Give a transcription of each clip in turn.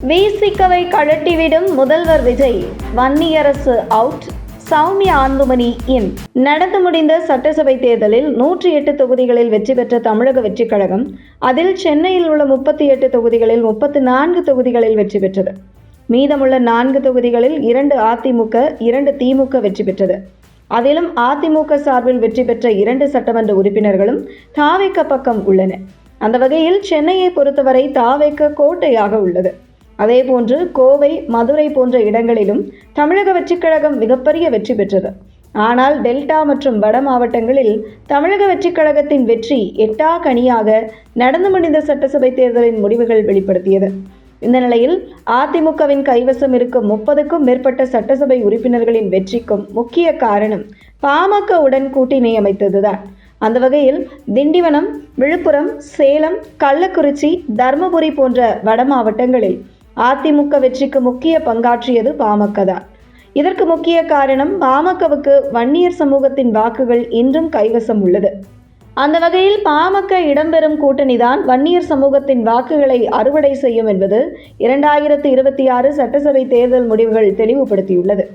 விசிகவை கழட்டிவிடும் முதல்வர் விஜய், வன்னியரசு அவுட், சௌமியா அன்புமணி இன். நடந்து முடிந்த சட்டசபை தேர்தலில் 108 தொகுதிகளில் வெற்றி பெற்ற தமிழக வெற்றிக் கழகம், அதில் சென்னையில் உள்ள 38 தொகுதிகளில் 34 தொகுதிகளில் வெற்றி பெற்றது. மீதமுள்ள 4 தொகுதிகளில் 2 அதிமுக, 2 திமுக வெற்றி பெற்றது. அதிலும் அதிமுக சார்பில் வெற்றி பெற்ற 2 சட்டமன்ற உறுப்பினர்களும் தாவேக பக்கம் உள்ளன. அந்த வகையில் சென்னையை பொறுத்தவரை தாவேக கோட்டையாக உள்ளது. அதேபோன்று கோவை, மதுரை போன்ற இடங்களிலும் தமிழக வெற்றிக் கழகம் மிகப்பெரிய வெற்றி பெற்றது. ஆனால் டெல்டா மற்றும் வட மாவட்டங்களில் தமிழக வெற்றிக் கழகத்தின் வெற்றி எட்டா கனியாக நடந்து முடிந்த சட்டசபை தேர்தலின் முடிவுகள் வெளிப்படுத்தியது. இந்த நிலையில் அதிமுகவின் கைவசம் இருக்கும் 30க்கும் மேற்பட்ட சட்டசபை உறுப்பினர்களின் வெற்றிக்கும் முக்கிய காரணம் பாமகவுடன் கூட்டணி அமைத்ததுதான். அந்த வகையில் திண்டிவனம், விழுப்புரம், சேலம், கள்ளக்குறிச்சி, தர்மபுரி போன்ற வட மாவட்டங்களில் அதிமுக வெற்றிக்கு முக்கிய பங்காற்றியது பாமக தான். இதற்கு முக்கிய காரணம் பாமகவுக்கு வன்னியர் சமூகத்தின் வாக்குகள் இன்றும் கைவசம் உள்ளது. அந்த வகையில் பாமக இடம்பெறும் கூட்டணிதான் வன்னியர் சமூகத்தின் வாக்குகளை அறுவடை செய்யும் என்பது 2026 சட்டசபை தேர்தல் முடிவுகள் தெளிவுபடுத்தியுள்ளது.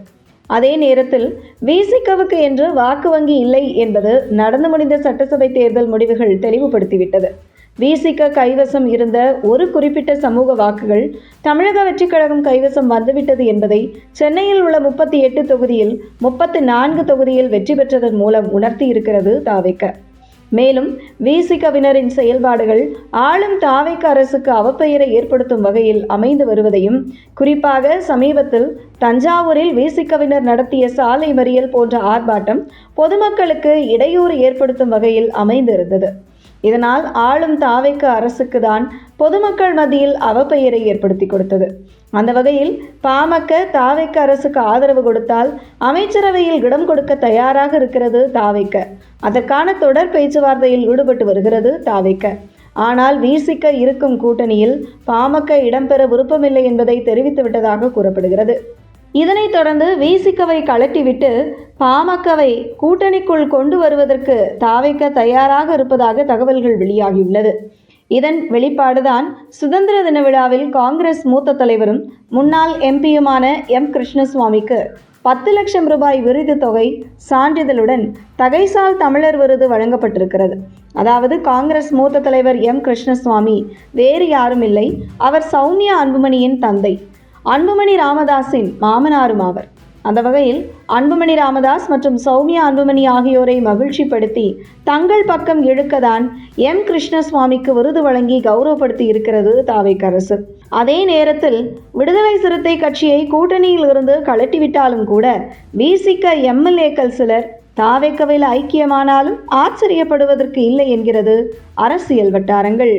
அதே நேரத்தில் விசிகவுக்கு என்று வாக்கு வங்கி இல்லை என்பது நடந்து முடிந்த சட்டசபை தேர்தல் முடிவுகள் தெளிவுபடுத்திவிட்டது. விசிக கைவசம் இருந்த ஒரு குறிப்பிட்ட சமூக வாக்குகள் தமிழக வெற்றிக் கழகம் கைவசம் வந்துவிட்டது என்பதை சென்னையில் உள்ள 38 தொகுதியில் 34 தொகுதியில் வெற்றி பெற்றதன் மூலம் உணர்த்தி இருக்கிறது தாவேக. மேலும் விசிகவினரின் செயல்பாடுகள் ஆளும் தாவேக அரசுக்கு அவப்பெயரை ஏற்படுத்தும் வகையில் அமைந்து வருவதையும், குறிப்பாக சமீபத்தில் தஞ்சாவூரில் விசிகவினர் நடத்திய சாலை மறியல் போன்ற ஆர்ப்பாட்டம் பொதுமக்களுக்கு இடையூறு ஏற்படுத்தும் வகையில் அமைந்திருந்தது. இதனால் ஆளும் தாவேக அரசுக்கு தான் பொதுமக்கள் மத்தியில் அவப்பெயரை ஏற்படுத்தி கொடுத்தது. அந்த வகையில் பாமக தாவேக அரசுக்கு ஆதரவு கொடுத்தால் அமைச்சரவையில் இடம் கொடுக்க தயாராக இருக்கிறது தாவேக. அதற்கான தொடர் பேச்சுவார்த்தையில் ஈடுபட்டு வருகிறது தாவேக. ஆனால் விசிக இருக்கும் கூட்டணியில் பாமக இடம்பெற விருப்பமில்லை என்பதை தெரிவித்துவிட்டதாக கூறப்படுகிறது. இதனைத் தொடர்ந்து விசிகவை கழட்டிவிட்டு பாமகவை கூட்டணிக்குள் கொண்டு வருவதற்கு தாவேக தயாராக இருப்பதாக தகவல்கள் வெளியாகியுள்ளது. இதன் வெளிப்பாடுதான் சுதந்திர தின விழாவில் காங்கிரஸ் மூத்த தலைவரும் முன்னாள் எம்பியுமான எம். கிருஷ்ணசுவாமிக்கு 10 லட்சம் ரூபாய் விருது தொகை சான்றிதழுடன் தகைசால் தமிழர் விருது வழங்கப்பட்டிருக்கிறது. அதாவது காங்கிரஸ் மூத்த தலைவர் எம். கிருஷ்ணசுவாமி வேறு யாரும் இல்லை, அவர் சௌமியா அன்புமணியின் தந்தை, அன்புமணி ராமதாஸின் மாமனாரும் ஆவர். அந்த வகையில் அன்புமணி ராமதாஸ் மற்றும் சௌமியா அன்புமணி ஆகியோரை மகிழ்ச்சிப்படுத்தி தங்கள் பக்கம் இழுக்கதான் எம். கிருஷ்ணசுவாமிக்கு விருது வழங்கி கௌரவப்படுத்தி இருக்கிறது தாவேக அரசு. அதே நேரத்தில் விடுதலை சிறுத்தை கட்சியை கூட்டணியில் இருந்து கழட்டிவிட்டாலும் கூட விசிக எம்எல்ஏக்கள் சிலர் தாவேகவில் ஐக்கியமானாலும் ஆச்சரியப்படுவதற்கு இல்லை என்கிறது அரசியல் வட்டாரங்கள்.